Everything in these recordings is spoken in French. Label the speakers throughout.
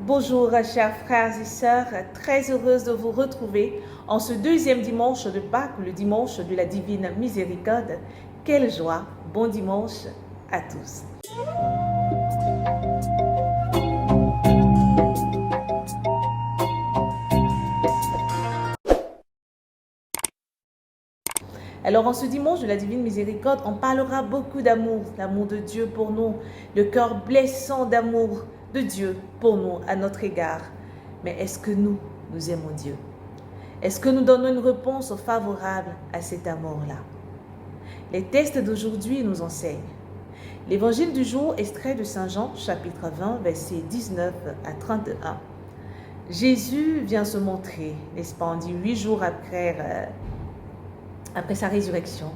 Speaker 1: Bonjour chers frères et sœurs, très heureuse de vous retrouver en ce deuxième dimanche de Pâques, le dimanche de la Divine Miséricorde. Quelle joie, bon dimanche à tous. Alors en ce dimanche de la Divine Miséricorde, on parlera beaucoup d'amour, l'amour de Dieu pour nous, le cœur blessant d'amour de Dieu pour nous, à notre égard. Mais est-ce que nous aimons Dieu? Est-ce que nous donnons une réponse favorable à cet amour-là? Les textes d'aujourd'hui nous enseignent. L'évangile du jour, extrait de Saint Jean, chapitre 20, versets 19 à 31. Jésus vient se montrer, n'est-ce pas, on dit 8 jours après sa résurrection.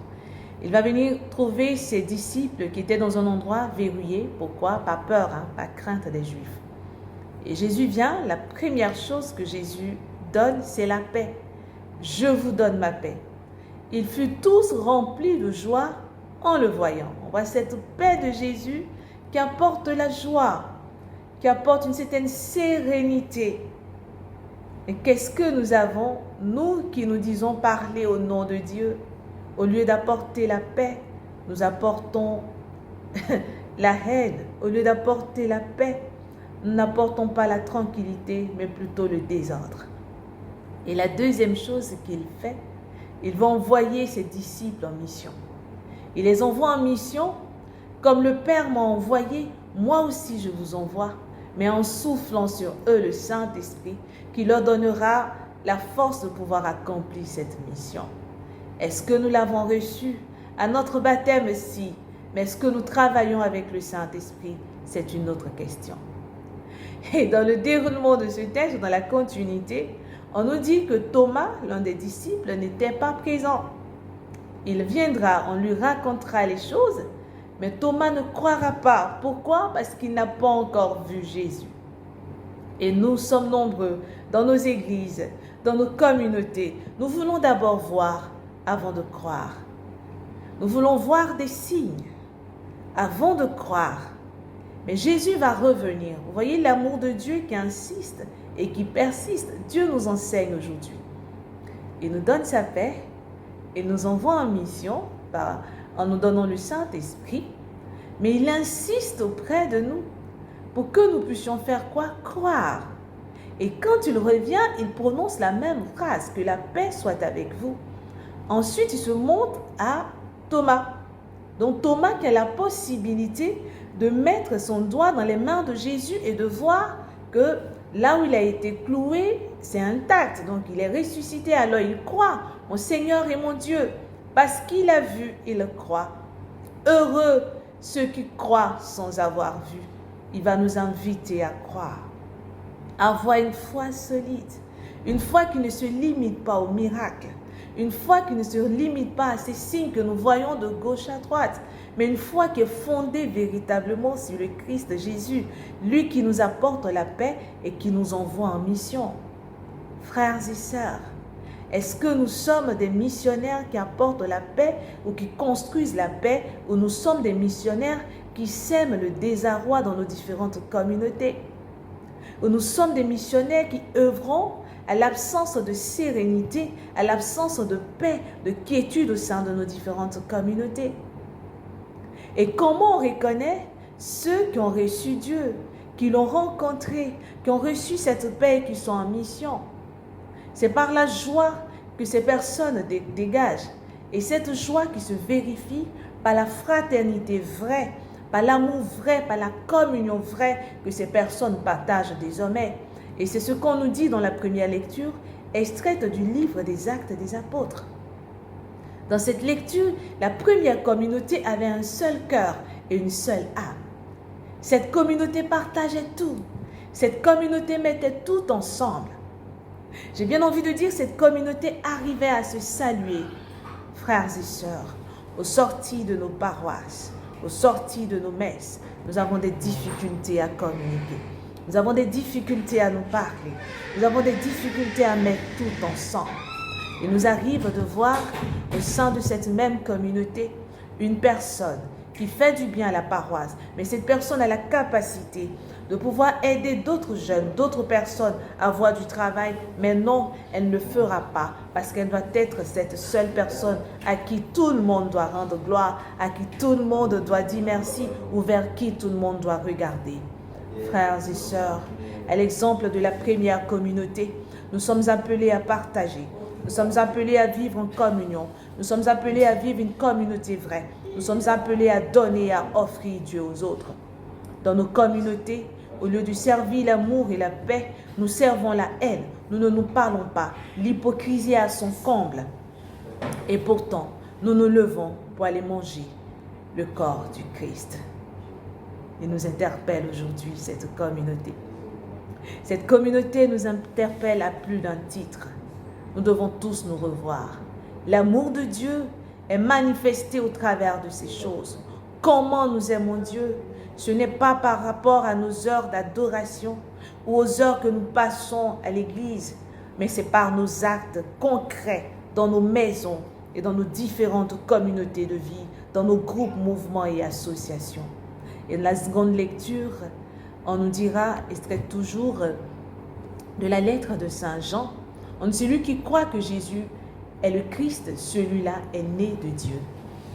Speaker 1: Il va venir trouver ses disciples qui étaient dans un endroit verrouillé. Pourquoi? Par peur, par crainte des Juifs. Et Jésus vient, la première chose que Jésus donne, c'est la paix. Je vous donne ma paix. Ils furent tous remplis de joie en le voyant. On voit cette paix de Jésus qui apporte la joie, qui apporte une certaine sérénité. Et qu'est-ce que nous avons, nous qui nous disons parler au nom de Dieu? Au lieu d'apporter la paix, nous apportons la haine. Au lieu d'apporter la paix, nous n'apportons pas la tranquillité, mais plutôt le désordre. Et la deuxième chose qu'il fait, il va envoyer ses disciples en mission. Il les envoie en mission, comme le Père m'a envoyé, moi aussi je vous envoie, mais en soufflant sur eux le Saint-Esprit, qui leur donnera la force de pouvoir accomplir cette mission. Est-ce que nous l'avons reçu? À notre baptême, si. Mais est-ce que nous travaillons avec le Saint-Esprit? C'est une autre question. Et dans le déroulement de ce texte, dans la continuité, on nous dit que Thomas, l'un des disciples, n'était pas présent. Il viendra, on lui racontera les choses, mais Thomas ne croira pas. Pourquoi? Parce qu'il n'a pas encore vu Jésus. Et nous sommes nombreux dans nos églises, dans nos communautés. Nous voulons d'abord voir avant de croire. Nous voulons voir des signes avant de croire. Mais Jésus va revenir. Vous voyez l'amour de Dieu qui insiste et qui persiste. Dieu nous enseigne aujourd'hui. Il nous donne sa paix. Il nous envoie en mission en nous donnant le Saint-Esprit. Mais il insiste auprès de nous pour que nous puissions faire quoi? Croire. Et quand il revient, il prononce la même phrase, que la paix soit avec vous. Ensuite, il se montre à Thomas. Donc Thomas qui a la possibilité de mettre son doigt dans les mains de Jésus et de voir que là où il a été cloué, c'est intact. Donc il est ressuscité, alors il croit. Mon Seigneur et mon Dieu, parce qu'il a vu, il croit. Heureux ceux qui croient sans avoir vu. Il va nous inviter à croire, à avoir une foi solide, une foi qui ne se limite pas aux miracles, une foi qui ne se limite pas à ces signes que nous voyons de gauche à droite, mais une foi qui est fondée véritablement sur le Christ Jésus, lui qui nous apporte la paix et qui nous envoie en mission. Frères et sœurs, est-ce que nous sommes des missionnaires qui apportent la paix ou qui construisent la paix, ou nous sommes des missionnaires qui sèment le désarroi dans nos différentes communautés? Ou nous sommes des missionnaires qui œuvrons à l'absence de sérénité, à l'absence de paix, de quiétude au sein de nos différentes communautés? Et comment on reconnaît ceux qui ont reçu Dieu, qui l'ont rencontré, qui ont reçu cette paix et qui sont en mission? C'est par la joie que ces personnes dégagent. Et cette joie qui se vérifie par la fraternité vraie, par l'amour vrai, par la communion vraie que ces personnes partagent désormais. Et c'est ce qu'on nous dit dans la première lecture, extraite du livre des Actes des Apôtres. Dans cette lecture, la première communauté avait un seul cœur et une seule âme. Cette communauté partageait tout. Cette communauté mettait tout ensemble. J'ai bien envie de dire, cette communauté arrivait à se saluer, frères et sœurs, aux sorties de nos paroisses, aux sorties de nos messes. Nous avons des difficultés à communiquer. Nous avons des difficultés à nous parler. Nous avons des difficultés à mettre tout ensemble. Il nous arrive de voir au sein de cette même communauté une personne qui fait du bien à la paroisse, mais cette personne a la capacité de pouvoir aider d'autres jeunes, d'autres personnes à avoir du travail, mais non, elle ne le fera pas parce qu'elle doit être cette seule personne à qui tout le monde doit rendre gloire, à qui tout le monde doit dire merci ou vers qui tout le monde doit regarder. Frères et sœurs, à l'exemple de la première communauté, nous sommes appelés à partager. Nous sommes appelés à vivre en communion. Nous sommes appelés à vivre une communauté vraie. Nous sommes appelés à donner et à offrir Dieu aux autres. Dans nos communautés, au lieu de servir l'amour et la paix, nous servons la haine. Nous ne nous parlons pas. L'hypocrisie est à son comble. Et pourtant, nous nous levons pour aller manger le corps du Christ. Il nous interpelle aujourd'hui, cette communauté. Cette communauté nous interpelle à plus d'un titre. Nous devons tous nous revoir. L'amour de Dieu est manifesté au travers de ces choses. Comment nous aimons Dieu? Ce n'est pas par rapport à nos heures d'adoration ou aux heures que nous passons à l'église, mais c'est par nos actes concrets dans nos maisons et dans nos différentes communautés de vie, dans nos groupes, mouvements et associations. Et dans la seconde lecture, on nous dira, extrait toujours de la lettre de Saint Jean, on dit celui qui croit que Jésus est le Christ, celui-là est né de Dieu.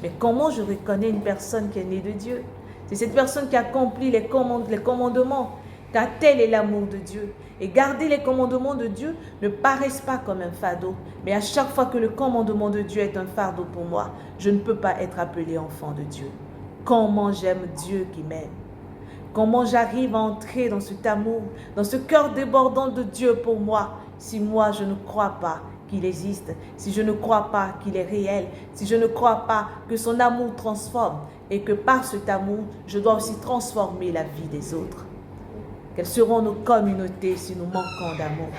Speaker 1: Mais comment je reconnais une personne qui est née de Dieu? C'est cette personne qui accomplit les commandements, car tel est l'amour de Dieu. Et garder les commandements de Dieu ne paraissent pas comme un fardeau, mais à chaque fois que le commandement de Dieu est un fardeau pour moi, je ne peux pas être appelé enfant de Dieu. Comment j'aime Dieu qui m'aime. Comment j'arrive à entrer dans cet amour, dans ce cœur débordant de Dieu pour moi, si moi je ne crois pas qu'il existe, si je ne crois pas qu'il est réel, si je ne crois pas que son amour transforme et que par cet amour, je dois aussi transformer la vie des autres. Quelles seront nos communautés si nous manquons d'amour?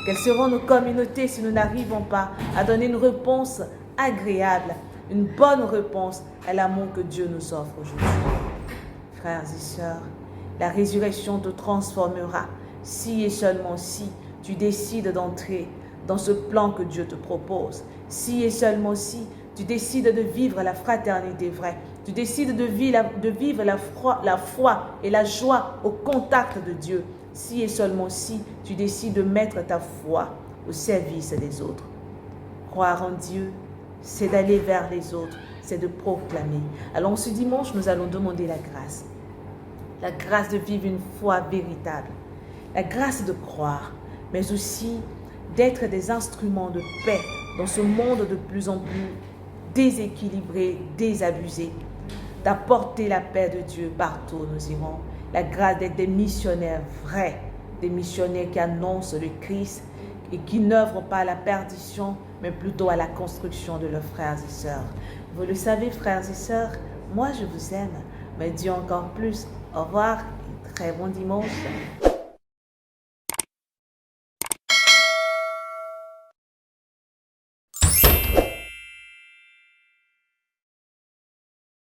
Speaker 1: Quelles seront nos communautés si nous n'arrivons pas à donner une réponse agréable, une bonne réponse à l'amour que Dieu nous offre aujourd'hui? Frères et sœurs, la résurrection te transformera si et seulement si tu décides d'entrer dans ce plan que Dieu te propose. Si et seulement si tu décides de vivre la fraternité vraie, tu décides de vivre la foi et la joie au contact de Dieu. Si et seulement si tu décides de mettre ta foi au service des autres. Croire en Dieu, c'est d'aller vers les autres, c'est de proclamer. Alors ce dimanche, nous allons demander la grâce. La grâce de vivre une foi véritable. La grâce de croire, mais aussi d'être des instruments de paix dans ce monde de plus en plus déséquilibré, désabusé. D'apporter la paix de Dieu partout où nous irons. La grâce d'être des missionnaires vrais, des missionnaires qui annoncent le Christ et qui n'œuvrent pas à la perdition, mais plutôt à la construction de leurs frères et sœurs. Vous le savez, frères et sœurs, moi je vous aime, mais Dieu encore plus. Au revoir et très bon dimanche.